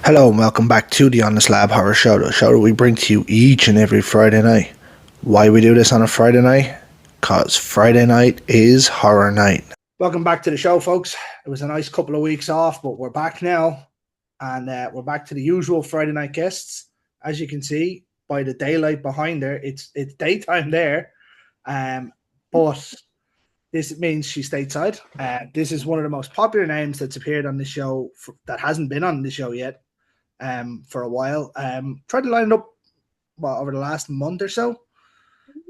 Hello and welcome back to the Honest Lab Horror Show, the show that we bring to you each and every Friday night. Why we do this on a Friday night? Because Friday night is horror night. Welcome back to the show, folks. It was a nice couple of weeks off, but we're back now, and we're back to the usual Friday night guests. As you can see by the daylight behind her, it's daytime there, but this means she's stateside. This is one of the most popular names that's appeared on the show that hasn't been on the show yet. For a while. Tried to line it up over the last month or so.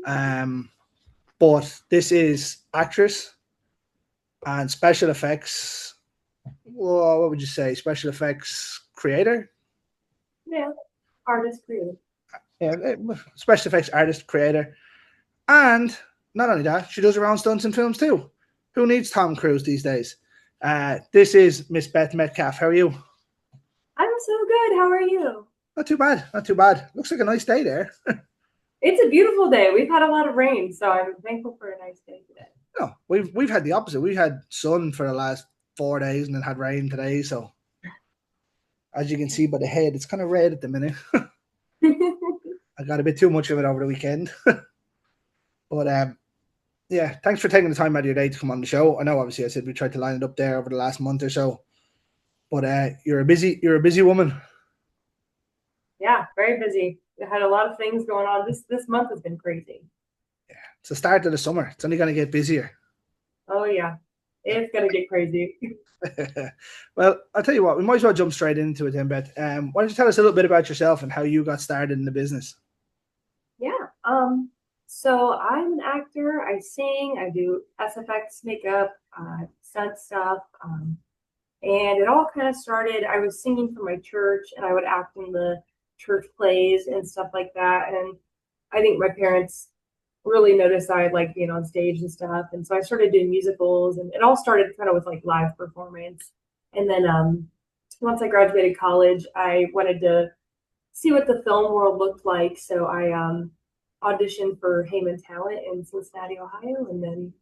But this is actress and special effects. Well, what would you say? Special effects creator? Yeah, artist creator. Yeah, special effects artist creator. And not only that, she does her own stunts and films too. Who needs Tom Cruise these days? This is Miss Beth Metcalf. How are you? I'm so good. How are you? Not too bad. Not too bad. Looks like a nice day there. It's a beautiful day. We've had a lot of rain, so I'm thankful for a nice day today. No, we've had the opposite. We've had sun for the last 4 days and then had rain today. So as you can see by the head, it's kind of red at the minute. I got a bit too much of it over the weekend. But yeah, thanks for taking the time out of your day to come on the show. I know obviously I said we tried to line it up there over the last month or so. But you're a busy woman. Yeah, very busy. I had a lot of things going on. This month has been crazy. Yeah, it's the start of the summer. It's only going to get busier. Oh yeah, it's going to get crazy. Well, I'll tell you what. We might as well jump straight into it then, Beth. Why don't you tell us a little bit about yourself and how you got started in the business? Yeah. So I'm an actor. I sing. I do SFX makeup, stunt stuff. And it all kind of started, I was singing for my church and I would act in the church plays and stuff like that. And I think my parents really noticed I like being on stage and stuff. And so I started doing musicals, and it all started kind of with like live performance. And then once I graduated college, I wanted to see what the film world looked like. So I auditioned for Heyman Talent in Cincinnati, Ohio. And then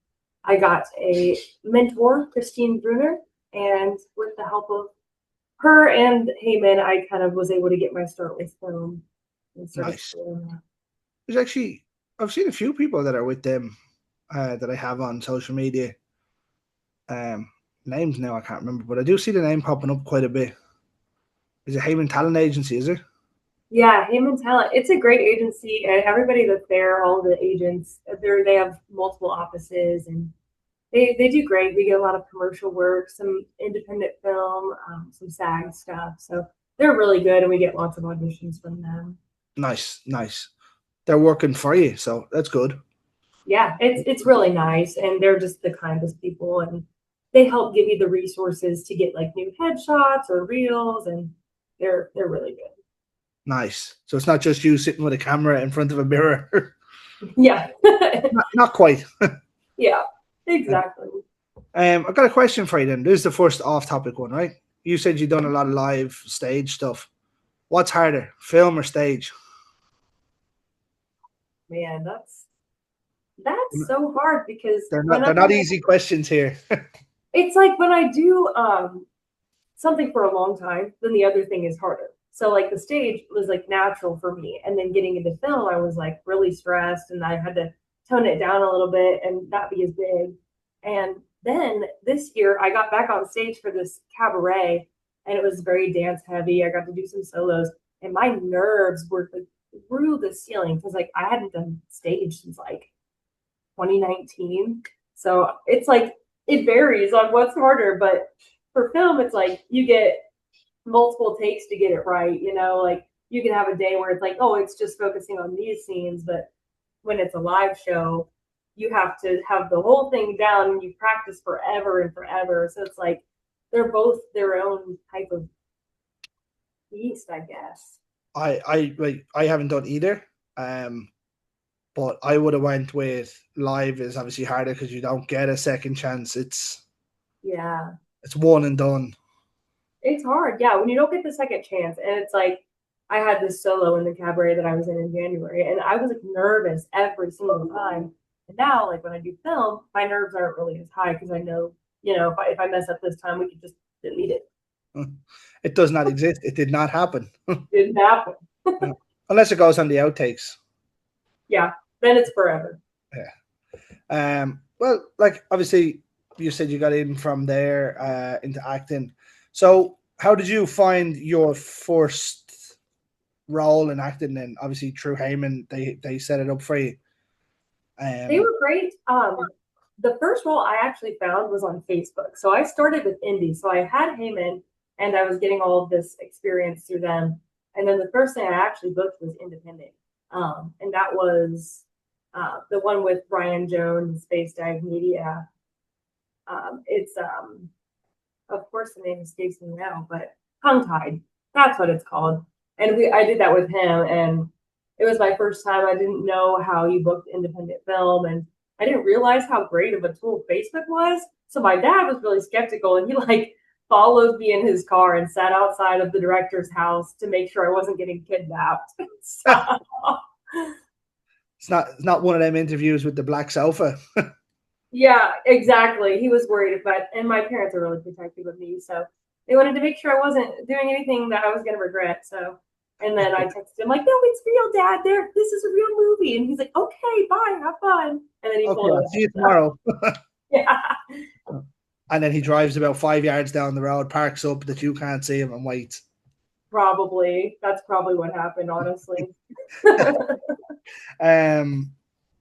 I got a mentor, Christine Bruner. And with the help of her and Heyman, I kind of was able to get my start with film. Nice. There's actually, I've seen a few people that are with them that I have on social media. Names now I can't remember, but I do see the name popping up quite a bit. Is it Heyman Talent Agency, is it? Yeah, Heyman Talent. It's a great agency, and everybody that's there, all the agents, they have multiple offices, and they do great. We get a lot of commercial work, some independent film, some SAG stuff. So they're really good, and we get lots of auditions from them. Nice. They're working for you, so that's good. Yeah, it's really nice, and they're just the kindest people, and they help give you the resources to get like new headshots or reels, and they're really good. Nice. So it's not just you sitting with a camera in front of a mirror. Yeah. not quite. Yeah. Exactly. I've got a question for you then. This is the first off-topic one, right? You said you've done a lot of live stage stuff. What's harder, film or stage? Man, that's so hard because they're not easy questions here. It's like when I do something for a long time, then the other thing is harder. So like the stage was like natural for me, and then getting into film, I was like really stressed, and I had to tone it down a little bit and not be as big. And then this year I got back on stage for this cabaret, and it was very dance heavy. I got to do some solos, and my nerves were like through the ceiling because like I hadn't done stage since like 2019. So it's like it varies on what's harder, but for film it's like you get multiple takes to get it right. Like you can have a day where it's like, oh, it's just focusing on these scenes, but when it's a live show, you have to have the whole thing down, and you practice forever and forever. So it's like they're both their own type of beast, I guess. I haven't done either, but I would have went with live is obviously harder because you don't get a second chance. It's one and done. It's hard, yeah, when you don't get the second chance. And it's like I had this solo in the cabaret that I was in January, and I was like nervous every single time. And now, like when I do film, my nerves aren't really as high because I know, if I mess up this time, we could just delete it. It does not exist. It did not happen. Didn't happen. Unless it goes on the outtakes. Yeah, then it's forever. Yeah. Well, like obviously you said you got in from there into acting. So how did you find your first role in acting? And obviously through Heyman, they set it up for you. They were great. The first role I actually found was on Facebook. So I started with indie. So I had Heyman and I was getting all of this experience through them. And then the first thing I actually booked was independent. And that was the one with Brian Jones, Space Dive Media. It's of course the name escapes me now, but Tongue Tied. That's what it's called. And I did that with him, and it was my first time. I didn't know how you booked independent film, and I didn't realize how great of a tool Facebook was. So my dad was really skeptical, and he like followed me in his car and sat outside of the director's house to make sure I wasn't getting kidnapped. So, It's not one of them interviews with the black sofa. yeah, exactly. He was worried about, and my parents are really protective of me, so they wanted to make sure I wasn't doing anything that I was going to regret. So, and then I texted him like, "No, it's real, Dad. There, this is a real movie." And he's like, "Okay, bye, have fun." And then he Okay, pulled I'll away. see you tomorrow. Yeah, And then he drives about 5 yards down the road, parks up that you can't see him, and waits. probably. That's probably what happened, honestly.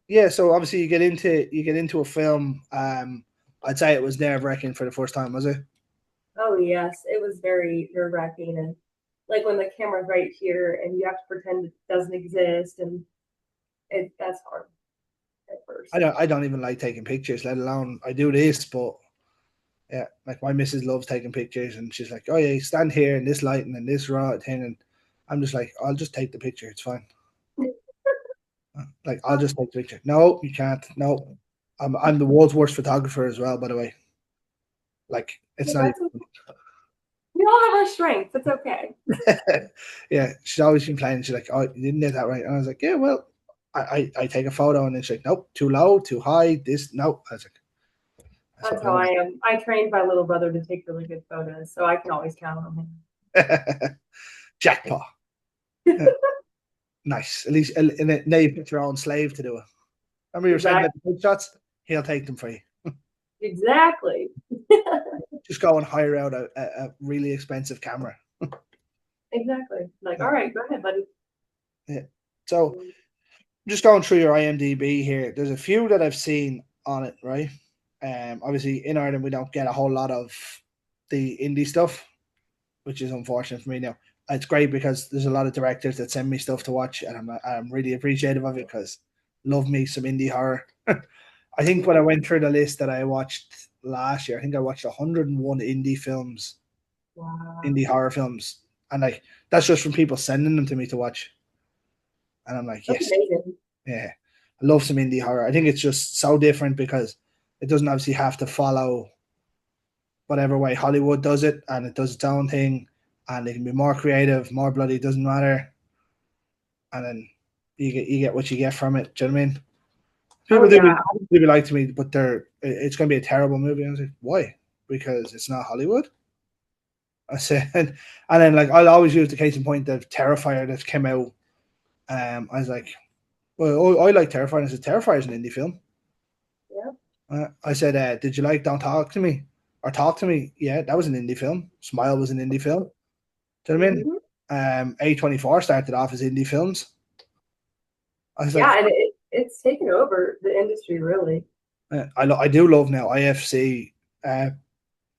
Yeah, so obviously you get into a film. I'd say it was nerve-wracking for the first time, was it? Oh yes, it was very nerve-wracking, and like when the camera's right here and you have to pretend it doesn't exist, and that's hard at first. I don't even like taking pictures, let alone I do this, but yeah, like my missus loves taking pictures, and she's like, "Oh yeah, you stand here in this lighting and this raw thing," and I'm just like, "I'll just take the picture. It's fine." Like, I'll just take the picture. No, you can't. No, I'm the world's worst photographer as well, by the way. Like, it's Yeah, not that's okay. We all have our strengths. It's okay. even. Yeah, she's always complaining. She's like, "Oh, you didn't get that right," and I was like, "Yeah, well, I take a photo," and then she's like, "Nope, too low, too high. This, no." I was like, "That's That's what I how I want." am. I trained my little brother to take really good photos, so I can always count on Jackpot. Yeah, nice. At least, and then now you pick your own slave to do it. Remember you him. were saying Exactly. about the good shots? He'll take them for you. Exactly. Just go and hire out a really expensive camera. Exactly. Like, Yeah. all right, go ahead, buddy. Yeah. So just going through your IMDb here, there's a few that I've seen on it, right? Obviously in Ireland we don't get a whole lot of the indie stuff, which is unfortunate for me now. It's great because there's a lot of directors that send me stuff to watch, and I'm really appreciative of it because love me some indie horror. I think when I went through the list that I watched last year, I think I watched 101 indie films, Wow. indie horror films, and like that's just from people sending them to me to watch. And I'm like, That's yes, amazing. yeah, I love some indie horror. I think it's just so different because it doesn't obviously have to follow whatever way Hollywood does it, and it does its own thing, and it can be more creative, more bloody, doesn't matter, and then you get what you get from it. Do you know what I mean? Oh, People yeah. do be like to me, but it's going to be a terrible movie. And I was like, why? Because it's not Hollywood. I said, and then like I'll always use the case in point of Terrifier that came out. I was like, well, I like Terrifier. I said, Terrifier is an indie film. Yeah. I said, did you like Don't Talk to Me or Talk to Me? Yeah, that was an indie film. Smile was an indie film. Do you know what I mean? Mm-hmm. A24 started off as indie films. I was like, Yeah, and it's taken over the industry, really. I do love now IFC.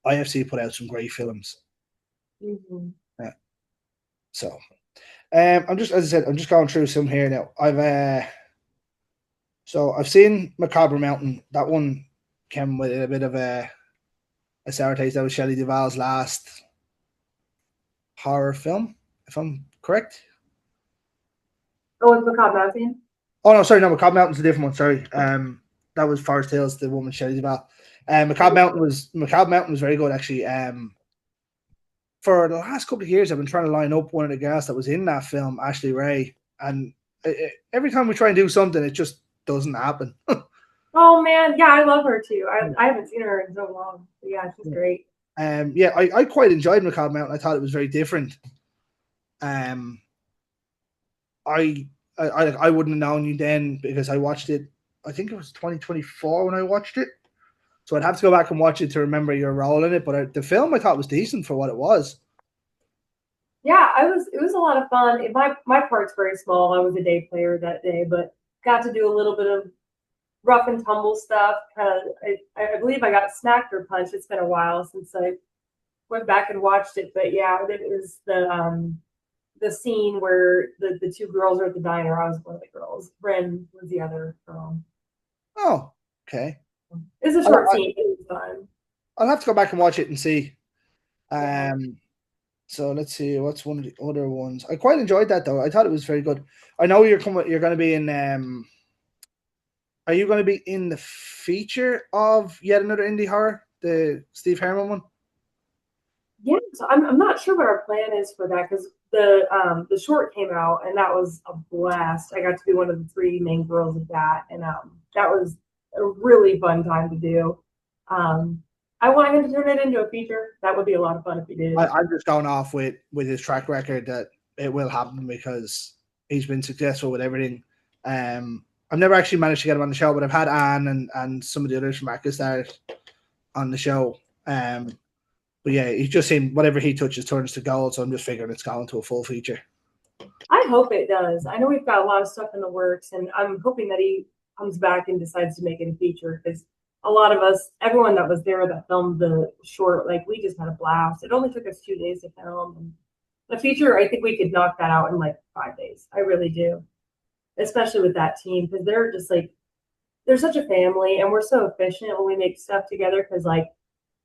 IFC put out some great films. Mm-hmm. Yeah. So, I'm just, as I said, I'm just going through some here now. I've seen Macabre Mountain. That one came with a bit of a sour taste. That was Shelley Duvall's last horror film, if I'm correct. Oh, it's Macabre Mountain? Oh no, sorry, no, Macabre Mountain's a different one. Sorry, that was Forest Hills, the woman Shelley Duvall. Macabre Mountain was very good actually. For the last couple of years, I've been trying to line up one of the guys that was in that film, Ashley Ray, and every time we try and do something, it just doesn't happen. Oh, man. Yeah, I love her, too. I haven't seen her in so long. But yeah, she's great. Yeah, I quite enjoyed Macabre Mountain. I thought it was very different. Um, I, I wouldn't have known you then because I watched it. I think it was 2024 when I watched it. So I'd have to go back and watch it to remember your role in it. But the film I thought was decent for what it was. Yeah, I was. It was a lot of fun. My part's very small. I was a day player that day, but got to do a little bit of rough and tumble stuff. Kind of. I believe I got smacked or punched. It's been a while since I went back and watched it, but yeah, it was the scene where the two girls are at the diner. I was one of the girls. Ren was the other girl. Oh, okay. It's a I'll, short scene. It was fun. I'll have to go back and watch it and see. Yeah. So let's see what's one of the other ones. I quite enjoyed that though. I thought it was very good. I know you're coming. You're going to be in. Are you going to be in the feature of yet another indie horror, the Steve Herman one? Yeah, so I'm not sure what our plan is for that because the short came out and that was a blast. I got to be one of the three main girls of that, and that was a really fun time to do. I want him to turn it into a feature. That would be a lot of fun if he did. I'm just going off with his track record that it will happen because he's been successful with everything. I've never actually managed to get him on the show, but I've had Anne and some of the others from Akastar on the show. But yeah, he just seemed whatever he touches turns to gold. So I'm just figuring it's going to a full feature. I hope it does. I know we've got a lot of stuff in the works, and I'm hoping that he comes back and decides to make it a feature because a lot of us, everyone that was there that filmed the short, like we just had a blast. It only took us 2 days to film. And the feature, I think we could knock that out in like 5 days. I really do, especially with that team because they're just like they're such a family, and we're so efficient when we make stuff together because like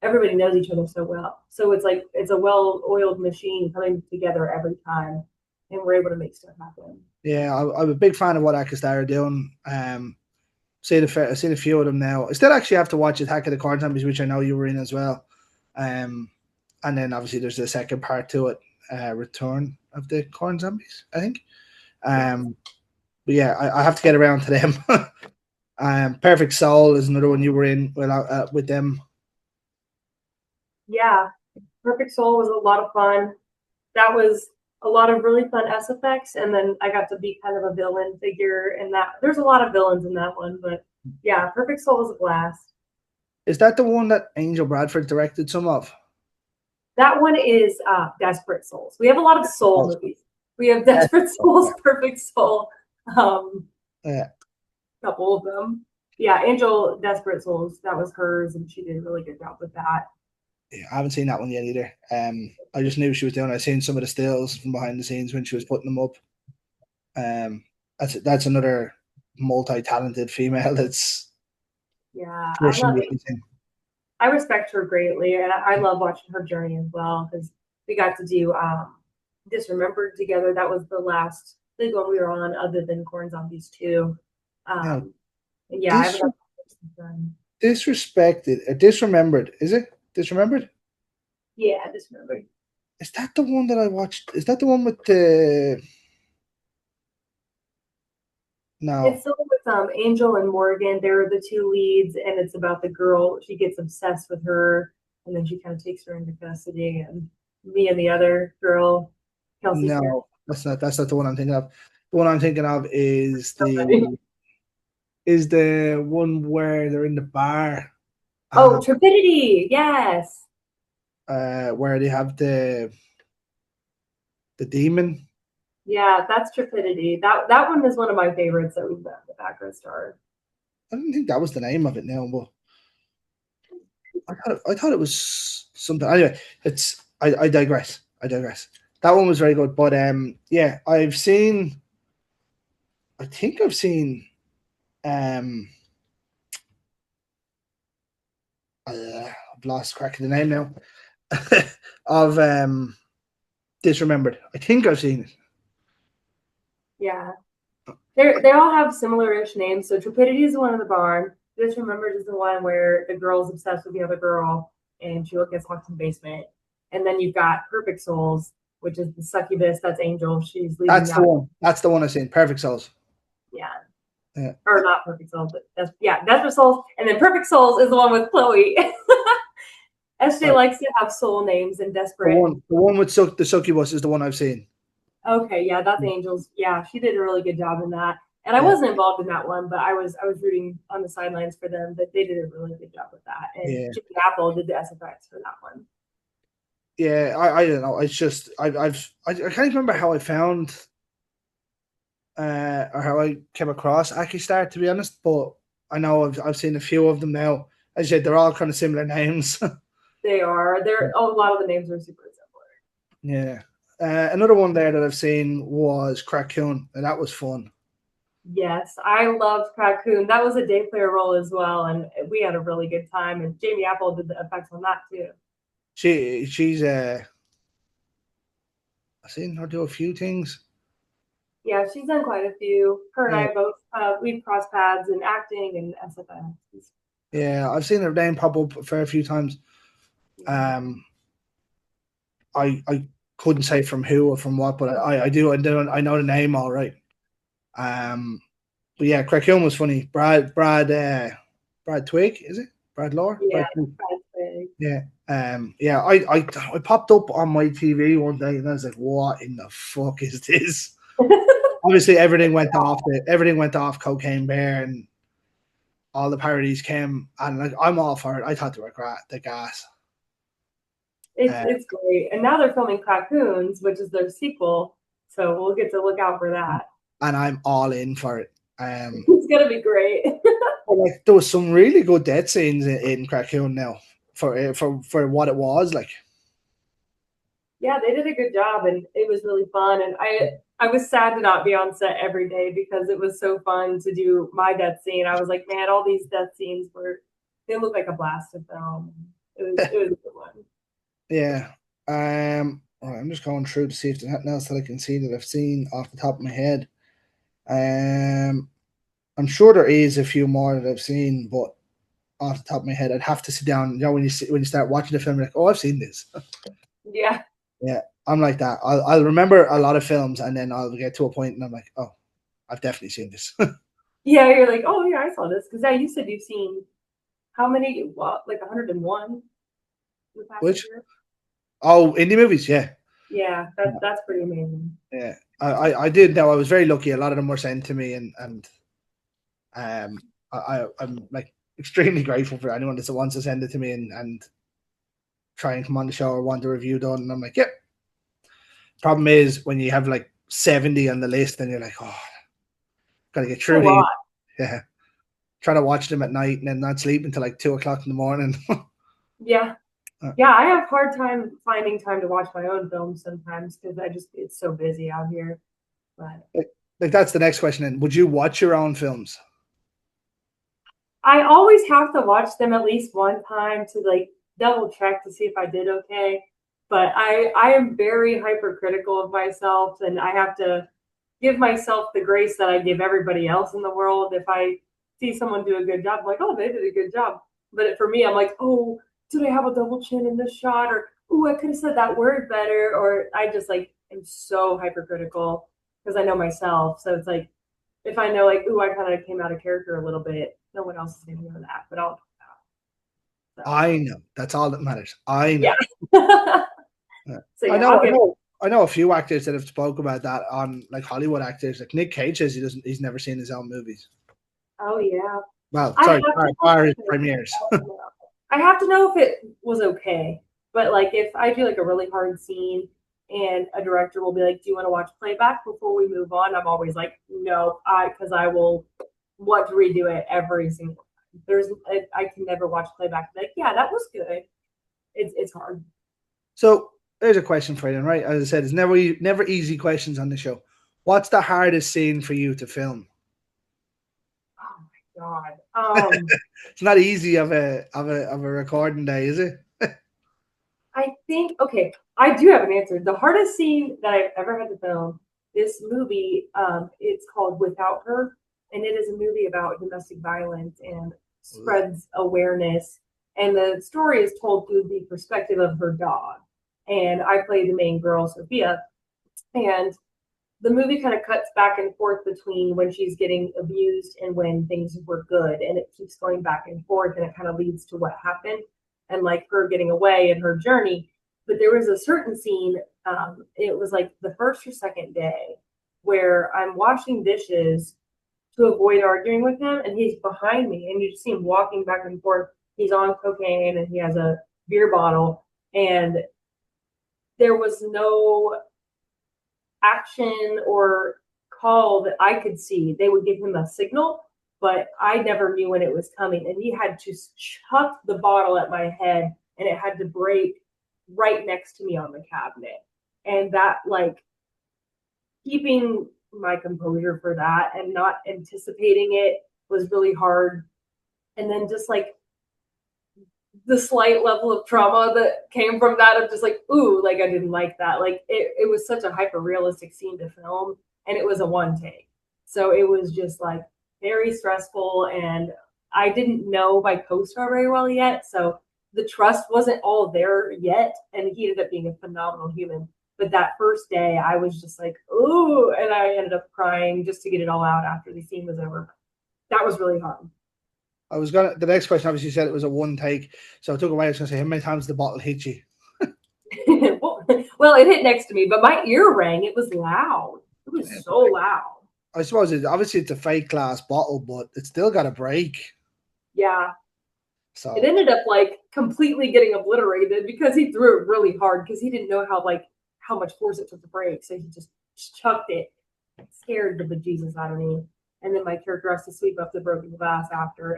everybody knows each other so well. So it's like it's a well-oiled machine coming together every time, and we're able to make stuff happen. Yeah, I'm a big fan of what Akastar are doing. I've seen a few of them now. I still actually have to watch Attack of the Corn Zombies, which I know you were in as well. And then obviously there's the second part to it, Return of the Corn Zombies, I think. But yeah, I have to get around to them. Perfect Soul is another one you were in with them. Yeah, Perfect Soul was a lot of fun. That was a lot of really fun S effects, and then I got to be kind of a villain figure in that. There's a lot of villains in that one, but yeah, Perfect Soul was a blast. Is that the one that Angel Bradford directed some of? That one is Desperate Souls. We have a lot of soul movies. We have Desperate Souls, Perfect Soul, Yeah. a couple of them. Yeah, Angel Desperate Souls, that was hers, and she did a really good job with that. Yeah, I haven't seen that one yet either. I just knew she was doing. I seen some of the stills from behind the scenes when she was putting them up. That's another multi-talented female that's Yeah, I respect her greatly, and I love watching her journey as well because we got to do Disremembered together. That was the last big one we were on, other than Corn Zombies 2. Yeah, I haven't done. Disremembered. Is it Disremembered? Yeah, Disremembered. Is that the one that I watched? Is that the one with the? No. It's still with Angel and Morgan. They're the two leads, and it's about the girl. She gets obsessed with her, and then she kind of takes her into custody. And me and the other girl, Kelsey. No, that's not the one I'm thinking of. The one I'm thinking of is the one where they're in the bar. Oh, Trepidity, yes. Where they have the demon. Yeah, that's Trepidity. That one is one of my favorites that we've done, the background star. I didn't think that was the name of it now, but I thought it was something. Anyway, I digress. That one was very good, but yeah, I think I've seen I've lost track of the name now of Disremembered. I think I've seen it. Yeah. They all have similar-ish names. So Trepidity is the one in the barn. Disremembered is the one where the girl's obsessed with the other girl and she gets locked in the basement. And then you've got Perfect Souls, which is the succubus. That's Angel. She's leaving. That's the one. That's the one I've seen. Perfect Souls. Yeah. Or not Perfect Souls, but Desperate Souls. And then Perfect Souls is the one with Chloe. SJ likes to have soul names and desperate. The one with the succubus is the one I've seen. Okay, yeah, that's Angels. Yeah, she did a really good job in that. And I Yeah. wasn't involved in that one, but I was rooting on the sidelines for them. But they did a really good job with that. And Yeah. Jimmy Apple did the SFX for that one. Yeah, I don't know. It's just I can't remember how I found or how I came across Aki Star, to be honest. But I know I've seen a few of them now. As you said, they're all kind of similar names. They are. They're a lot of the names are super similar. Yeah. Another one there that I've seen was Crackoon, and that was fun. Yes, I loved Crackoon. That was a day player role as well, and we had a really good time. And Jamie Apple did the effects on that too. She's I've seen her do a few things. Yeah, she's done quite a few. Her and Yeah. I both we've crossed paths in acting and SFX. Yeah, I've seen her name pop up a fair few times. I couldn't say from who or from what, but I know the name all right. But yeah, Crackoon was funny. Brad Twig, is it? Brad Lore? Yeah, yeah. Yeah, I popped up on my TV one day and I was like, what in the fuck is this? Obviously everything went off Cocaine Bear and all the parodies came, and like I'm all for it. I thought they were great, the gas. It's great. And now they're filming Crackoons, which is their sequel. So we'll get to look out for that. And I'm all in for it. It's gonna be great. Like there was some really good death scenes in Crackoon now for what it was like. Yeah, they did a good job, and it was really fun. And I was sad to not be on set every day because it was so fun to do my death scene. I was like, man, all these death scenes they look like a blast to film. It was a good one. Yeah. I'm just going through to see if there's anything else that I can see that I've seen off the top of my head. I'm sure there is a few more that I've seen, but off the top of my head, I'd have to sit down. You know, when you start watching the film, you're like, oh, I've seen this. Yeah. Yeah, I'm like that. I'll remember a lot of films, and then I'll get to a point, and I'm like, oh, I've definitely seen this. Yeah, you're like, oh yeah, I saw this because you said you've seen how many? What, like 101 in the past year? Oh, indie movies, yeah. Yeah, that's pretty amazing. Yeah, I did know. I was very lucky. A lot of them were sent to me, and I'm like extremely grateful for anyone that wants to send it to me and try and come on the show or want a review done. And I'm like, yep. Problem is when you have like 70 on the list, and you're like, oh, gotta get through these. Yeah, try to watch them at night and then not sleep until like 2:00 in the morning. Yeah. Yeah, I have hard time finding time to watch my own films sometimes because it's so busy out here. But like that's the next question. Then, would you watch your own films? I always have to watch them at least one time to like double check to see if I did okay. But I am very hypercritical of myself, and I have to give myself the grace that I give everybody else in the world. If I see someone do a good job, I'm like, oh, they did a good job. But for me, I'm like, oh, did I have a double chin in this shot? Or, oh, I could have said that word better. Or I just like am so hypercritical because I know myself. So it's like, if I know like, oh, I kind of came out of character a little bit, no one else is going to know that, but I'll. So. I know. That's all that matters. I know. Yeah. So, yeah, I know a few actors that have spoke about that on like Hollywood actors. Like Nick Cage says he's never seen his own movies. Oh yeah. Well, sorry, his premieres. I have to know if it was okay. But like if I do like a really hard scene and a director will be like, do you want to watch playback before we move on? I'm always like, no, because I will want to redo it every single time. I can never watch playback. Like, yeah, that was good. It's hard. So there's a question for you, right? As I said, it's never easy questions on the show. What's the hardest scene for you to film? Oh my God. It's not easy of a recording day, is it? I think I do have an answer. The hardest scene that I've ever had to film, this movie, it's called Without Her, and it is a movie about domestic violence and spreads awareness. And the story is told through the perspective of her dog. And I play the main girl, Sophia. And the movie kind of cuts back and forth between when she's getting abused and when things were good. And it keeps going back and forth, and it kind of leads to what happened. and like her getting away and her journey. But there was a certain scene, it was like the first or second day, where I'm washing dishes to avoid arguing with him, and he's behind me, and you just see him walking back and forth. He's on cocaine, and he has a beer bottle, and there was no action or call that I could see. They would give him a signal, but I never knew when it was coming. And he had to chuck the bottle at my head, and it had to break right next to me on the cabinet. And that, like, keeping my composure for that and not anticipating it was really hard. And then just like the slight level of trauma that came from that of just like, ooh, like I didn't like that. Like it was such a hyper realistic scene to film, and it was a one take. So it was just like very stressful, and I didn't know my co-star very well yet. So the trust wasn't all there yet, and he ended up being a phenomenal human. But that first day, I was just like, ooh, and I ended up crying just to get it all out after the scene was over. That was really hard. The next question obviously said it was a one take, so I took away. I was going to say, how many times did the bottle hit you? Well, it hit next to me, but my ear rang. It was loud. It was so loud. I suppose it's a fake glass bottle, but it's still got a break. Yeah. So it ended up like completely getting obliterated because he threw it really hard because he didn't know how much force it took to break. So he just chucked it. It scared the bejesus out of me. And then my character has to sweep up the broken glass after.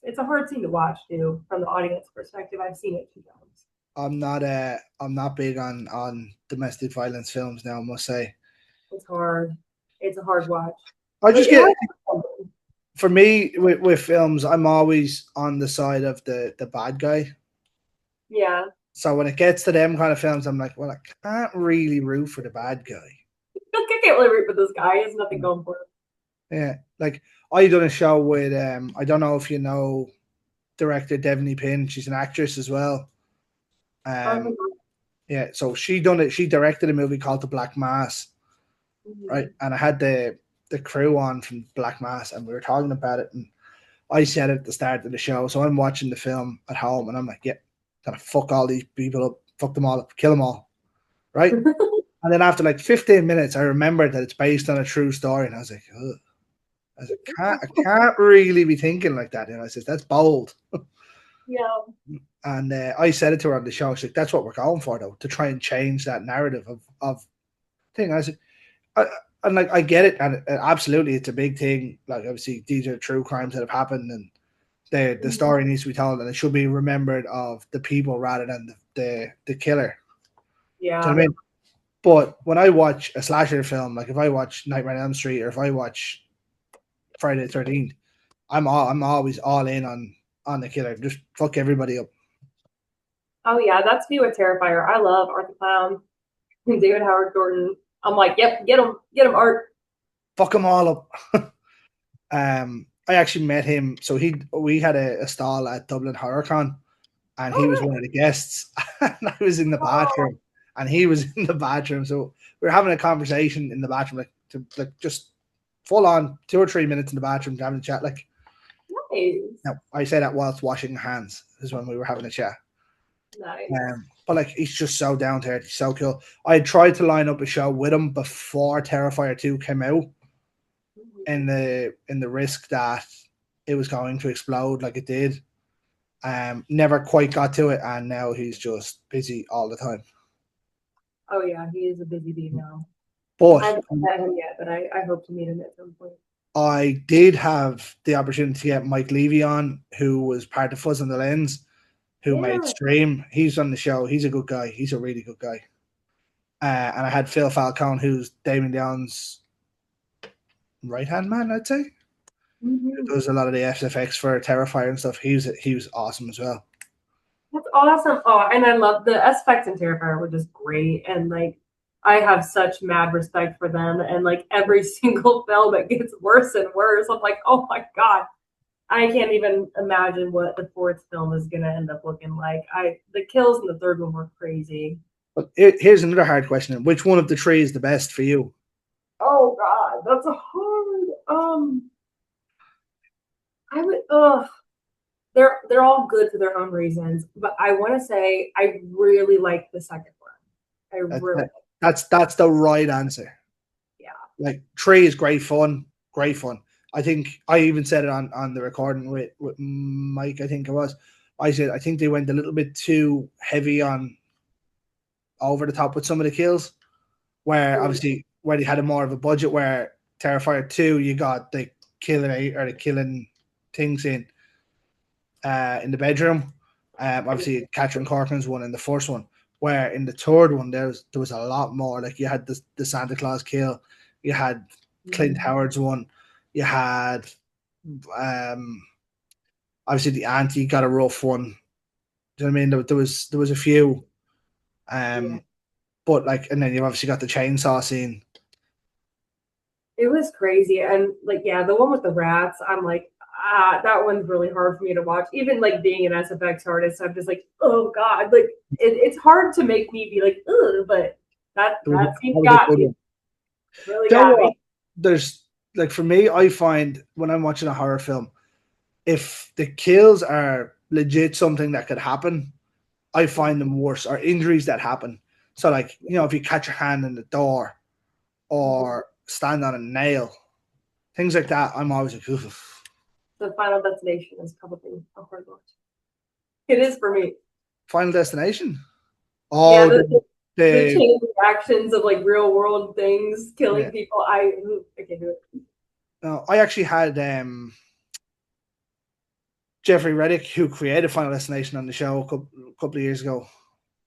It's a hard scene to watch too, from the audience perspective. I've seen it 2 times. I'm not big on domestic violence films now, I must say. It's hard. It's a hard watch. For me with films, I'm always on the side of the bad guy. Yeah. So when it gets to them kind of films, I'm like, well, I can't really root for the bad guy. I can't really root for this guy. He has nothing going for him. Yeah, like I done a show with I don't know if you know director Devaney Pinn. She's an actress as well. Yeah, so she directed a movie called The Black Mass, right? And I had the crew on from Black Mass, and we were talking about it, and I said it at the start of the show. So I'm watching the film at home, and I'm like, yeah, gonna fuck all these people up, fuck them all up, kill them all, right? And then after like 15 minutes, I remembered that it's based on a true story, and I was like, ugh. I can't really be thinking like that. I said, that's bold. Yeah. And I said it to her on the show. She's like, that's what we're going for, though, to try and change that narrative of thing. I said, I get it, and absolutely, it's a big thing. Like, obviously, these are true crimes that have happened, and the story needs to be told, and it should be remembered of the people rather than the killer. Yeah. Do you know what I mean? But when I watch a slasher film, like if I watch Nightmare on Elm Street or if I watch Friday the 13th, I'm always all in on the killer. Just fuck everybody up. Oh yeah, that's me with Terrifier. I love Art the Clown, David Howard Thornton. I'm like, yep, get him, Art. Fuck them all up. I actually met him. So we had a stall at Dublin HorrorCon, and he was one of the guests. And I was in the bathroom, and he was in the bathroom. So we were having a conversation in the bathroom, like just full on 2 or 3 minutes in the bathroom having a chat. Like, nice. No, I say that whilst washing hands is when we were having a chat. Nice. But like, he's just so down to earth. He's so cool. I tried to line up a show with him before Terrifier 2 came out, in the risk that it was going to explode like it did. Never quite got to it, and now he's just busy all the time. Oh yeah, he is a busy bee now. But I haven't met him yet, but I hope to meet him at some point. I did have the opportunity to get Mike Levy on, who was part of Fuzz on the Lens, who made Stream. He's on the show. He's a good guy. He's a really good guy. And I had Phil Falcone, who's Damien Leon's right-hand man, I'd say. Who does a lot of the SFX for Terrifier and stuff. He was awesome as well. That's awesome. Oh, and I love the SFX and Terrifier were just great. And like, I have such mad respect for them. And like every single film, it gets worse and worse. I'm like, oh my God. I can't even imagine what the 4th film is going to end up looking like. The kills in the 3rd one were crazy. But here's another hard question. Which one of the 3 is the best for you? Oh God, that's a hard. they're all good for their own reasons. But I want to say I really like the second one. I That, really, that, that's the right answer. yeah. Like 3 is great fun, great fun. I think I even said it on the recording with Mike. I think it was. I said I think they went a little bit too heavy on over the top with some of the kills. Where obviously where they had a more of a budget, where Terrifier 2 you got the killing things in the bedroom. Obviously Catherine Corcoran's one in the first one. Where in the third one there was a lot more. Like you had the Santa Claus kill, you had Clint Howard's one, you had obviously the auntie got a rough one. Do you know what I mean? There was a few. But like, and then you've obviously got the chainsaw scene. It was crazy. And like, yeah, the one with the rats, I'm like, that one's really hard for me to watch. Even like being an SFX artist, I'm just like, oh God, like it's hard to make me be like, ugh, but that scene got me. Really You know got what? me. There's like for me, I find when I'm watching a horror film, if the kills are legit something that could happen, I find them worse, or injuries that happen. So like, you know, if you catch your hand in the door or stand on a nail, things like that, I'm always like, oof. The Final Destination is probably a hard watch. It is for me. Final Destination. Yeah, Oh, the the chain reactions of like real world things killing yeah. people. I can't do it. No, I actually had Jeffrey Reddick, who created Final Destination, on the show a couple of years ago.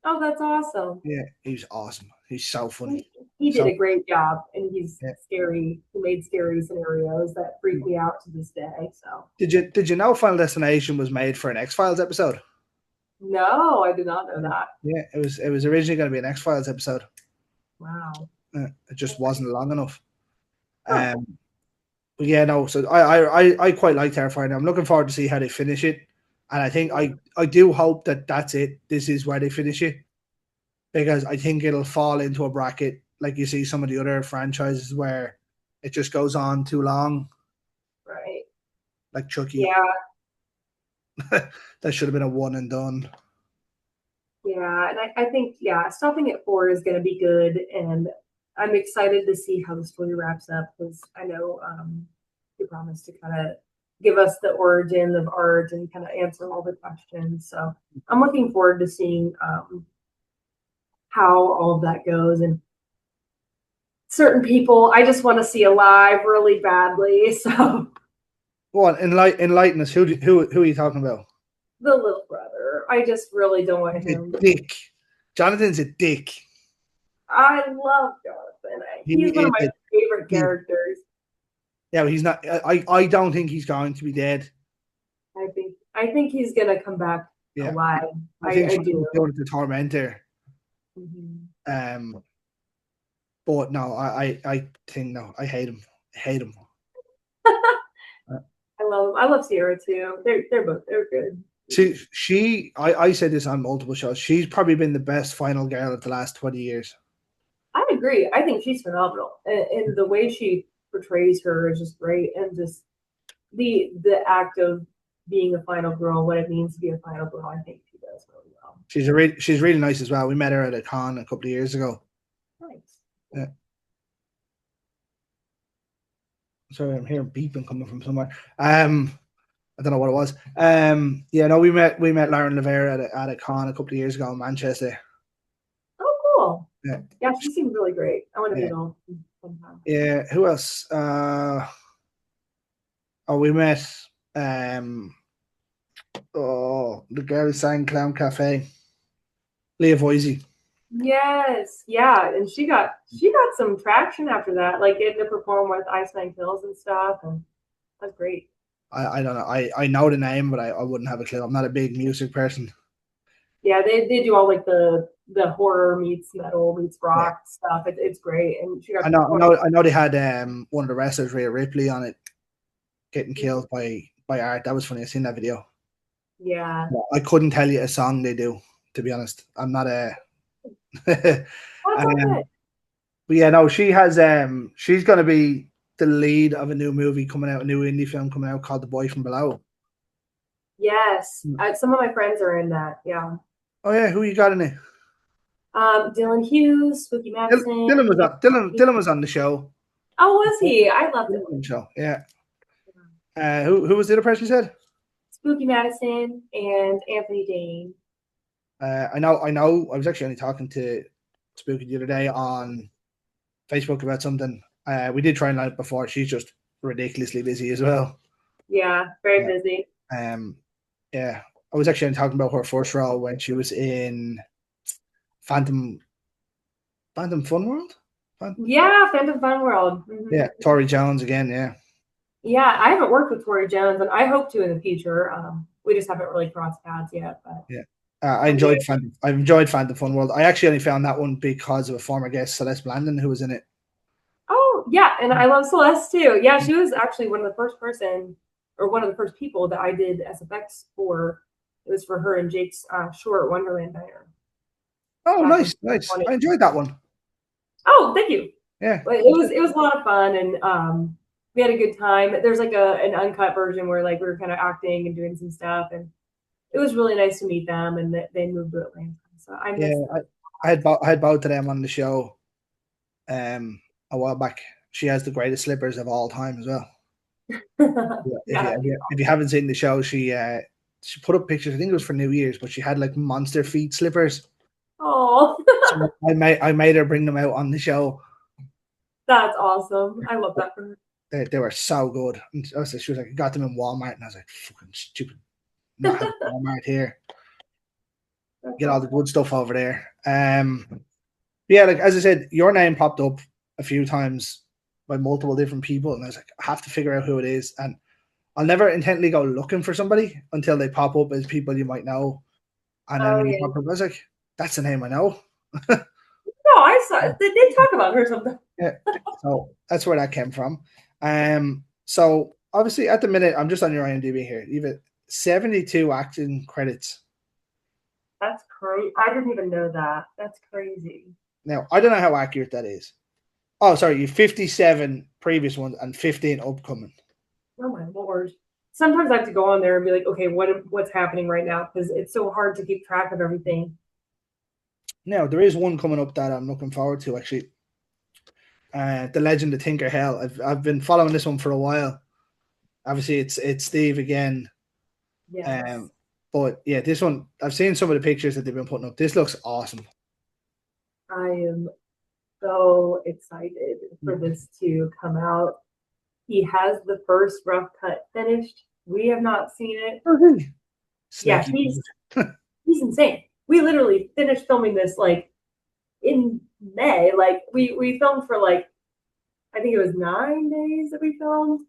Oh, that's awesome. Yeah, he's awesome. He's so funny. He did So a great job, and he's yeah. scary. He made scary scenarios that freak me out to this day. So Did you know Final Destination was made for an X Files episode? no, I did not know that. Yeah, it was originally going to be an X Files episode. Wow. It just wasn't long enough. Huh. But yeah, no. So I quite like Terrifier. I'm looking forward to see how they finish it, and I think I do hope that that's it. This is where they finish it, because I think it'll fall into a bracket like you see some of the other franchises where it just goes on too long, Right. like Chucky. Yeah. That should have been a one and done. Yeah. And I think, yeah, stopping at 4 is going to be good. And I'm excited to see how the story wraps up, because I know he promised to kind of give us the origin of art and kind of answer all the questions. So I'm looking forward to seeing how all of that goes. And certain people I just want to see alive really badly. So Go on, enlighten us. Who are you talking about? the little brother, I just really don't want him. Dick. Jonathan's a dick. I love Jonathan. He He's one is of my a favorite dick. characters. Yeah, but he's not. I don't think he's going to be dead. I think he's gonna come back alive. I think I she's do. doing it to tormentor. Mm-hmm. But no, I think no. I hate him. I hate him. I love Sierra too. They're good. I said this on multiple shows. She's probably been the best final girl of the last 20 years. I agree. I think she's phenomenal, and the way she portrays her is just great, and just the act of being a final girl, what it means to be a final girl. I think she does really well. She's really nice as well. We met her at a con a couple of years ago. Nice. Yeah. Sorry, I'm hearing beeping coming from somewhere. I don't know what it was. Yeah, no, we met Lauren Levere at a con a couple of years ago in Manchester. Oh, cool. Yeah, yeah, she seems really great. I want to meet her sometime. Yeah, who else? We met the girl who sang Clown Cafe, Leah Voisey. Yes, yeah, and she got some traction after that, like getting to perform with Ice Nine Kills and stuff, and that's great. I don't know. I know the name, but I wouldn't have a clue. I'm not a big music person. Yeah, they do all like the horror meets metal meets rock stuff. It's great, and she got. I know they had one of the wrestlers, Rhea Ripley, on it, getting killed by art. That was funny. I seen that video. Yeah, I couldn't tell you a song they do, to be honest. I'm not a. That's okay. But yeah, no, she has. She's going to be the lead of a new movie coming out, a new indie film coming out called The Boy from Below. Yes, some of my friends are in that. Yeah. Oh yeah, who you got in it? Dylan Hughes, Spooky Madison. Dylan was on the show. Oh, was he? I love Dylan was on Dylan. the show. Yeah. Who was the other person you said? Spooky Madison and Anthony Dane. I know. I was actually only talking to Spooky the other day on Facebook about something. We did try and line it before. She's just ridiculously busy as well. Yeah, very busy. Yeah. I was actually talking about her first role when she was in Phantom Fun World. Yeah, Phantom Fun World. Yeah, Tori Jones again. Yeah. Yeah, I haven't worked with Tori Jones, and I hope to in the future. We just haven't really crossed paths yet. But Yeah. I enjoyed Phantom Fun World. I actually only found that one because of a former guest, Celeste Blandon, who was in it. oh yeah, and I love Celeste too. Yeah, she was actually one of the first people that I did SFX for. It was for her and Jake's short Wonderland Diner. Oh, Back in nice. I enjoyed that one. Oh, thank you. Yeah. It was a lot of fun, and we had a good time. There's like an uncut version where like we were kind of acting and doing some stuff, and it was really nice to meet them. And they moved to Atlanta, so I Yeah. miss them. I had both of them on the show a while back. She has the greatest slippers of all time as well. Yeah, Yeah. if you haven't seen the show, she put up pictures. I think it was for New Year's, but she had like monster feet slippers. Oh, So I made her bring them out on the show. that's awesome. I love that for her. They were so good. And she was like, I got them in Walmart, and I was like, fucking stupid. Not having Walmart here. Get all the good stuff over there. Yeah, like as I said, your name popped up a few times by multiple different people, and I was like, I have to figure out who it is. And I'll never intently go looking for somebody until they pop up as people you might know. And then Oh when you yeah. pop up, I was like, that's the name I know. No, I saw. They did talk about her something. Yeah. So that's where that came from. So obviously at the minute, I'm just on your IMDb here. You have 72 acting credits. That's crazy. I didn't even know that. That's crazy. Now, I don't know how accurate that is. Oh, sorry, you 57 previous ones and 15 upcoming. Oh my lord. Sometimes I have to go on there and be like, okay, what's happening right now? Because it's so hard to keep track of everything. Now, there is one coming up that I'm looking forward to actually. The Legend of Tinker Hell. I've been following this one for a while. Obviously, it's Steve again. Yes. But yeah, this one I've seen some of the pictures that they've been putting up. This looks awesome. I am so excited for this to come out. He has the first rough cut finished. We have not seen it. Okay. Yeah, he's insane. We literally finished filming this like in May. Like we filmed for like I think it was 9 days that we filmed.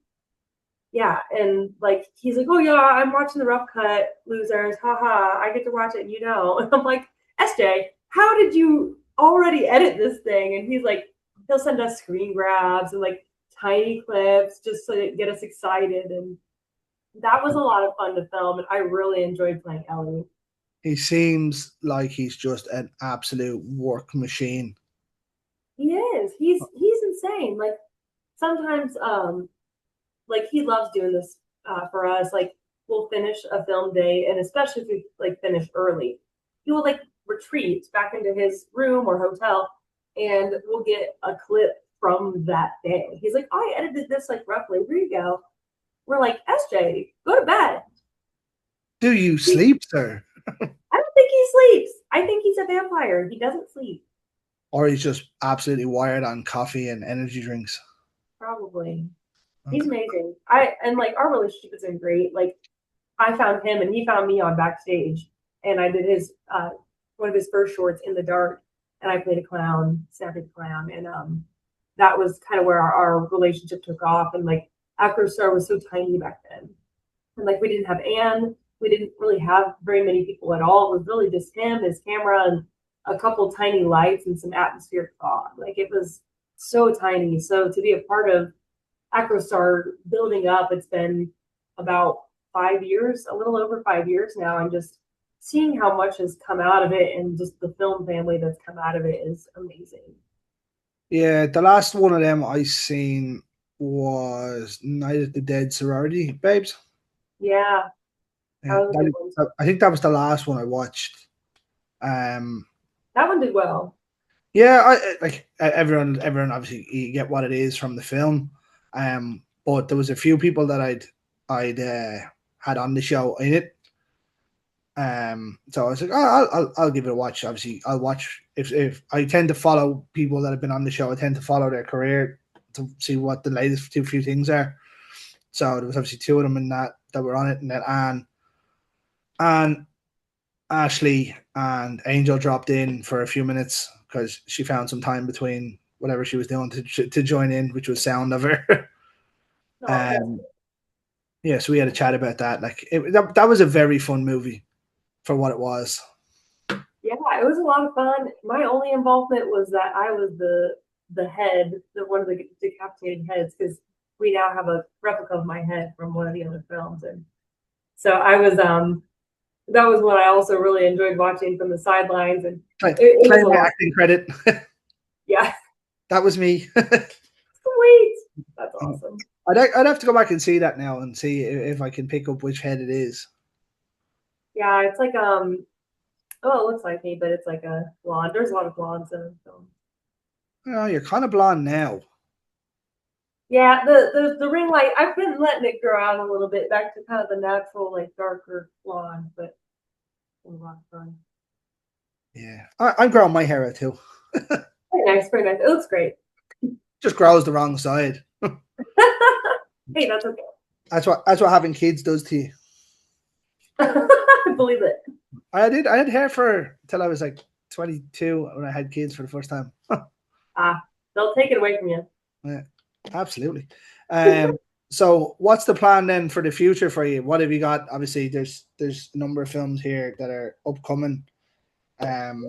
Yeah, and like he's like, oh yeah, I'm watching the rough cut losers, haha. I get to watch it, and you know. And I'm like, SJ, how did you already edit this thing? And he's like, he'll send us screen grabs and like tiny clips just to get us excited, and that was a lot of fun to film, and I really enjoyed playing Ellie. He seems like he's just an absolute work machine. He is. He's insane. Like sometimes, like he loves doing this for us. Like we'll finish a film day, and especially if we like finish early, he will like retreat back into his room or hotel, and we'll get a clip from that day. He's like, oh, I edited this like roughly. Here you go. We're like, SJ, go to bed. Do you sleep, sir? I don't think he sleeps. I think he's a vampire. He doesn't sleep. Or he's just absolutely wired on coffee and energy drinks. Probably. Okay. He's amazing. And like our relationship has been great. Like I found him and he found me on backstage, and I did his one of his first shorts in the dark, and I played a clown, Snappy the clown, and that was kind of where our relationship took off. And like Acro Star was so tiny back then, and like we didn't have Anne, we didn't really have very many people at all. It was really just him, his camera, and a couple tiny lights and some atmospheric fog. Like it was so tiny. So to be a part of Acrostar building up, it's been about 5 years, a little over 5 years now, and just seeing how much has come out of it and just the film family that's come out of it is amazing. Yeah, the last one of them I seen was Night of the Dead Sorority Babes. Yeah. That Yeah, was a good one. I think that was the last one I watched. Um, That one did well. yeah, everyone obviously you get what it is from the film. But there was a few people that I'd had on the show in it. So I was like, oh, I'll give it a watch. Obviously, I'll watch if I tend to follow people that have been on the show. I tend to follow their career to see what the latest few things are. So there was obviously two of them in that were on it, and then Anne, Ashley, and Angel dropped in for a few minutes because she found some time between whatever she was doing to join in, which was sound of her. No, that's um, yeah, so we had a chat about that. Like that was a very fun movie for what it was. yeah, it was a lot of fun. My only involvement was that I was the head, the one of the decapitated heads, because we now have a replica of my head from one of the other films, and so I was that was what I also really enjoyed watching from the sidelines, and it was Claim a my lot. acting credit. Yeah, That was me. sweet. That's awesome. I'd have to go back and see that now and see if I can pick up which head it is. Yeah, it's like oh, it looks like me, but it's like a blonde. There's a lot of blondes in the film. Oh, you're kind of blonde now. Yeah, the ring light. I've been letting it grow out a little bit back to kind of the natural, like darker blonde, but a lot of fun. Yeah, I'm growing my hair out too. Very nice, very nice. It looks great. Just grows the wrong side. Hey, that's okay. That's what having kids does to you. I believe it. I had hair for till I was like 22 when I had kids for the first time. They'll take it away from you. Yeah, absolutely. Um, so what's the plan then for the future for you? What have you got? Obviously, there's a number of films here that are upcoming. Um,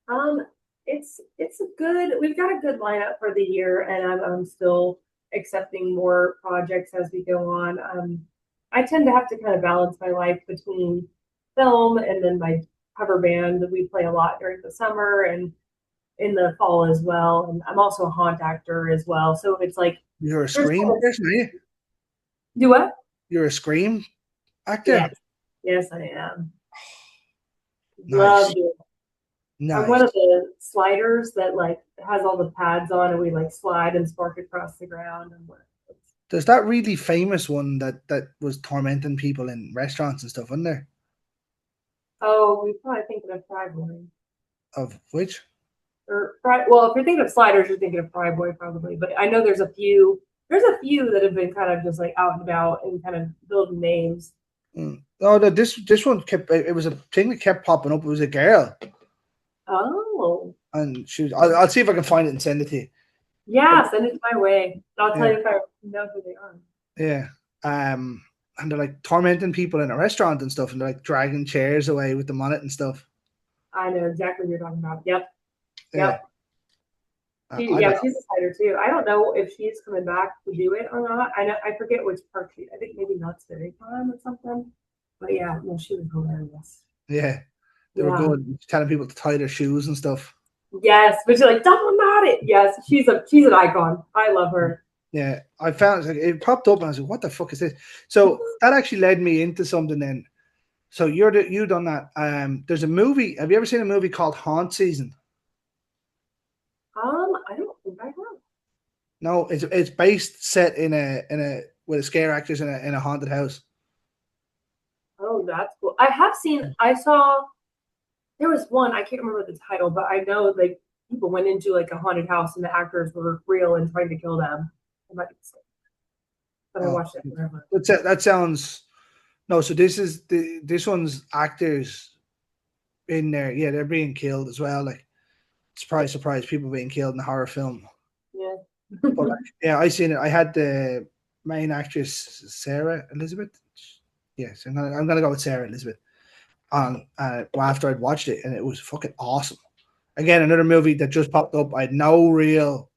Um, it's a good. We've got a good lineup for the year, and I'm still accepting more projects as we go on. I tend to have to kind of balance my life between film and then my cover band that we play a lot during the summer and in the fall as well. And I'm also a haunt actor as well, so it's like you're a there's scream kind of person, are you? do what? You're a scream actor. Yes, yes, I am. Nice, Love doing. I'm one nice. of the sliders that like has all the pads on, and we like slide and spark across the ground. And what? There's that really famous one that was tormenting people in restaurants and stuff, wasn't there? Oh, we probably thinking of Fry Boy. Of which? Or Fry. Well, if you're thinking of sliders, you're thinking of Fry Boy probably. But I know there's a few. There's a few that have been kind of just like out and about and kind of building names. Oh, no, this one kept. It was a thing that kept popping up. It was a girl, Oh, and she was. I'll see if I can find it and send it to you. But, yeah. Send it my way. I'll tell yeah, you if I know who they are. yeah. And they're like tormenting people in a restaurant and stuff, and they're like dragging chairs away with them on it and stuff. I know exactly what you're talking about. Yep, Yeah, yep. I don't Yeah, she's a slider too. I don't know if she's coming back to do it or not. I know I forget which park she. I think maybe Knott's Berry Farm or something. But yeah, no, she was hilarious. Yeah, they were Yeah. good, telling people to tie their shoes and stuff. Yes, but you're like, double knot it. Yes, she's an icon. I love her. Yeah, I found it popped up and I was like, "What the fuck is this?" So that actually led me into something. Then, so you done that. There's a movie. Have you ever seen a movie called Haunt Season? I don't think I have. No, it's based set in a with a scare actors in a haunted house. Oh, that's cool. I have seen. I saw. There was one. I can't remember the title, but I know like people went into like a haunted house and the actors were real and trying to kill them. I might be mistaken, but I Oh, watched it forever. that sounds no. So this one's actors in there. Yeah, they're being killed as well. Like surprise, surprise, people being killed in a horror film. Yeah. But like, yeah, I seen it. I had the main actress Sarah Elizabeth. Yes, I'm gonna go with Sarah Elizabeth. Well, after I'd watched it, and it was fucking awesome. Again, another movie that just popped up. I had no real